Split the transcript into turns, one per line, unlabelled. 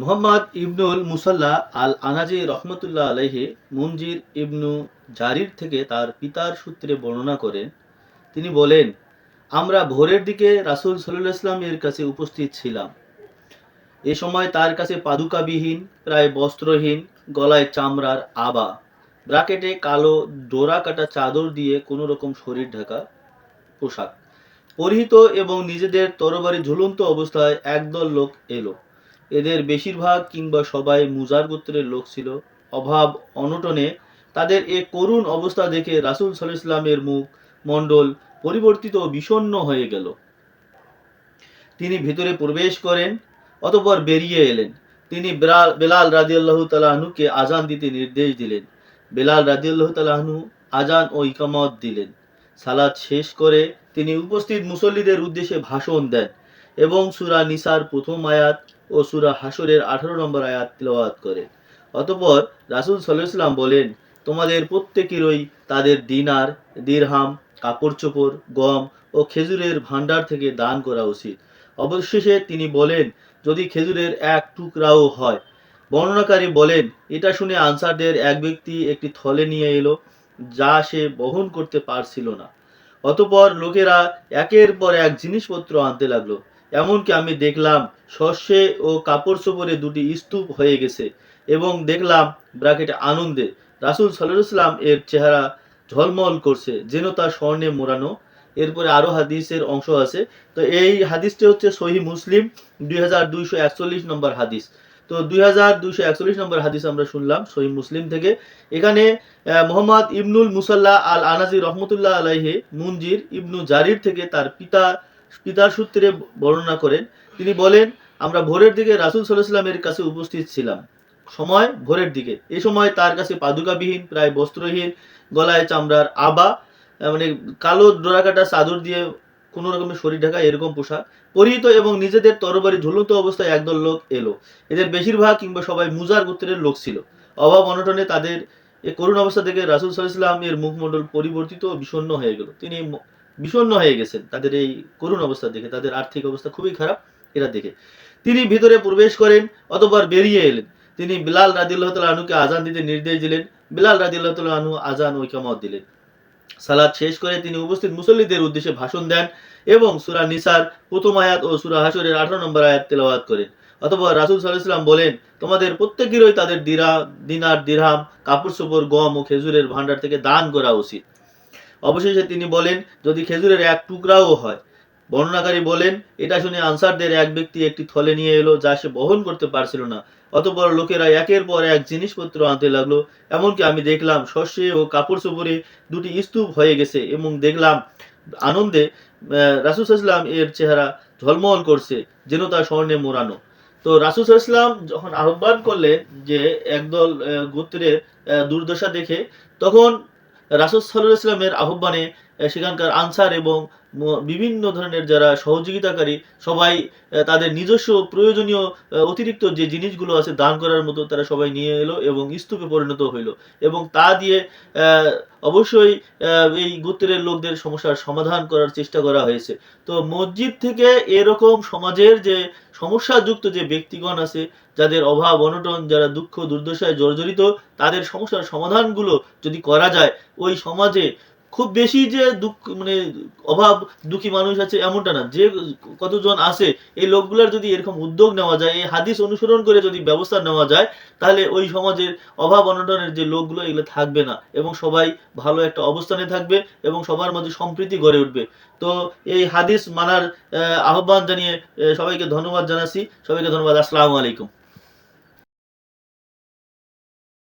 মুহাম্মদ ইবনুল মুসাল্লা আল আনাজি রহমতুল্লাহ আলাইহি মুনজির ইবনু জারির থেকে তার পিতার সূত্রে বর্ণনা করেন। তিনি বলেন, আমরা ভোরের দিকে রাসূল সাল্লাল্লাহু আলাইহি ওয়াসাল্লাম এর কাছে উপস্থিত ছিলাম। এ সময় তার কাছে পাদুকাবিহীন, প্রায় বস্ত্রহীন, গলায় চামড়ার আবা, ব্রাকেটে কালো ডোরা কাটা চাদর দিয়ে কোনো রকম শরীর ঢাকা পোশাক পরিহিত এবং নিজেদের তরবারি ঝুলন্ত অবস্থায় একদল লোক এলো। এদের বেশিরভাগ কিংবা সবাই মুজার গোত্রের লোক ছিল। অভাব অনটনে তাদের এ করুণ অবস্থা দেখে রাসূল সাল্লাল্লাহু আলাইহি ওয়াসাল্লামের মুখ মণ্ডল পরিবর্তিত ও বিষণ্ণ হয়ে গেল। তিনি ভিতরে প্রবেশ করেন, অতঃপর বেরিয়ে এলেন। তিনি বেলাল রাদিয়াল্লাহু তাআলা আনহুকে আজান দিতে নির্দেশ দিলেন। বেলাল রাদিয়াল্লাহু তাআলা আনহু আজান ও ইকামত দিলেন। সালাত শেষ করে তিনি উপস্থিত মুসল্লিদের উদ্দেশ্যে ভাষণ দেন এবং সূরা নিসার প্রথম আয়াত ও সূরা হাশরের 18 নম্বর আয়াত তিলাওয়াত করেন। অতঃপর রাসূল সাল্লাল্লাহু আলাইহি ওয়াসাল্লাম বলেন, তোমাদের প্রত্যেকেরই তাদের দিনার, দিরহাম, কাপড়-চোপড়, গম ও খেজুরের ভাণ্ডার থেকে দান করা উচিত। অবশেষে তিনি বলেন, যদি খেজুরের এক টুকরাও হয়। বর্ণনাকারী বলেন, এটা শুনে আনসারদের এক ব্যক্তি একটি থলে নিয়ে এলো, যা সে বহন করতে পারছিল না। অতঃপর লোকেরা একের পর এক জিনিসপত্র আনতে লাগলো। এমনকি আমি দেখলাম শস্যে ও কাপড় চোপড়ে দুটি স্তূপ হয়ে গেছে এবং দেখলাম ব্রাকেটে আনন্দে রাসূল সাল্লাল্লাহু আলাইহি ওয়াসাল্লাম এর চেহারা ঝলমল করছে, যেন তা স্বর্ণে মোড়ানো। এরপরে আরো হাদিসের অংশ আছে। তো এই হাদিসটি হচ্ছে সহিহ মুসলিম 2241 নম্বর হাদিস। তো 2241 নম্বর হাদিস আমরা শুনলাম সহিহ মুসলিম থেকে। এখানে মোহাম্মদ ইবনুল মুসাল্লা আল আনাজি রহমতুল্লাহ আলাইহি মুনজির ইবনু জারির থেকে তার পিতার সূত্রে বর্ণনা করেন। তিনি বলেন, আমরা ভোরের দিকে রাসূল সাল্লাল্লাহু আলাইহি ওয়াসাল্লামের কাছে উপস্থিত ছিলাম। সময় ভোরের দিকে। এই সময় তার কাছে পাদুকাবিহীন, প্রায় বস্ত্রহীন, গলায় চামড়ার আবা, মানে কালো ডোরাকাটা চাদর দিয়ে কোন রকমের শরীর ঢাকা এরকম পোশাক পরিহিত এবং নিজেদের তরবারি ঝুলন্ত অবস্থায় একদল লোক এলো। এদের বেশিরভাগ কিংবা সবাই মুজার গোত্রের লোক ছিল। অভাব অনটনে তাদের এই করুণ অবস্থা দেখে রাসূল সাল্লাল্লাহু আলাইহি ওয়াসাল্লাম এর মুখমণ্ডল পরিবর্তিত ও বিষণ্ণ হয়ে গেল। তিনি বিষণ্ণ হয়ে গেছেন তাদের এই করুণ অবস্থা দেখে। তাদের আর্থিক অবস্থা খুবই খারাপ এরা দেখে। তিনি ভিতরে প্রবেশ করেন, অতঃপর বেরিয়ে এলেন। তিনি বিলাল রাদিয়াল্লাহু তাআলা আনহুকে আজান দিতে নির্দেশ দিলেন। বিলাল রাদিয়াল্লাহু তাআলা আনহু আজান ও ইকামত দিলেন। সালাত শেষ করে তিনি উপস্থিত মুসল্লিদের উদ্দেশ্যে ভাষণ দেন এবং সূরা নিসার প্রথম আয়াত ও সূরা হাশরের 18 নম্বর আয়াত তেলাওয়াত করেন। অতঃপর রাসূল সাল্লাল্লাহু আলাইহি ওয়াসাল্লাম বলেন, তোমাদের প্রত্যেকেরই তাদের দিনার, দিরহাম, কাপড়-চোপড়, গম ও খেজুরের ভাণ্ডার থেকে দান করা উচিত। অবশেষে তিনি বলেন, যদি খেজুরের এক টুকরাও হয়। বর্ণনাকারী বলেন, এটা শুনে আনসারদের এক ব্যক্তি একটি থলে নিয়ে এলো, যা সে বহন করতে পারছিল না। অতঃপর লোকেরা একের পর এক জিনিসপত্র আনতে লাগলো। এমনকি আমি দেখলাম শস্যে ও কাপড় চোপড়ে দুটি স্তূপ হয়ে গেছে এবং দেখলাম আনন্দে রাসূল সাল্লাল্লাহু আলাইহি ওয়াসাল্লাম এর চেহারা ঝলমল করছে, যেন তা স্বর্ণে মোড়ানো। তো রাসূল সাল্লাল্লাহু আলাইহি ওয়াসাল্লাম যখন আহ্বান করলেন যে একদল গোত্রের দুর্দশা দেখে, তখন রাসূল সাল্লাল্লাহু আলাইহি ওয়াসাল্লামের আহ্বানে সেখানকার আনসার এবং বিভিন্ন ধরনের যারা সহযোগিতাকারী সবাই তাদের নিজস্ব প্রয়োজনীয় অতিরিক্ত যে জিনিসগুলো আছে দান করার মতো তারা সবাই নিয়ে এলো এবং স্তূপে পরিণত হইল এবং তা দিয়ে অবশ্যই এই গোত্রের লোকদের সমস্যার সমাধান করার চেষ্টা করা হয়েছে। তো মসজিদ থেকে এরকম সমাজের যে সমস্যাযুক্ত যে ব্যক্তিগণ আছে, যাদের অভাব অনটন, যারা দুঃখ দুর্দশায় জর্জরিত, তাদের সমস্যার সমাধানগুলো যদি করা যায়, ওই সমাজে খুব বেশি যে দুঃখ মানে অভাব দুঃখী মানুষ আছে এমনটা না, যে কতজন আছে এই লোকগুলোর যদি এরকম উদ্যোগ নেওয়া যায়, এই হাদিস অনুসরণ করে যদি ব্যবস্থা নেওয়া যায়, তাহলে ওই সমাজের অভাব অনটনের যে লোকগুলো এগুলো থাকবে না এবং সবাই ভালো একটা অবস্থানে থাকবে এবং সবার মধ্যে সম্প্রীতি গড়ে উঠবে। তো এই হাদিস মানার আহ্বান জানিয়ে সবাইকে ধন্যবাদ জানাচ্ছি। সবাইকে ধন্যবাদ। আসসালামু আলাইকুম।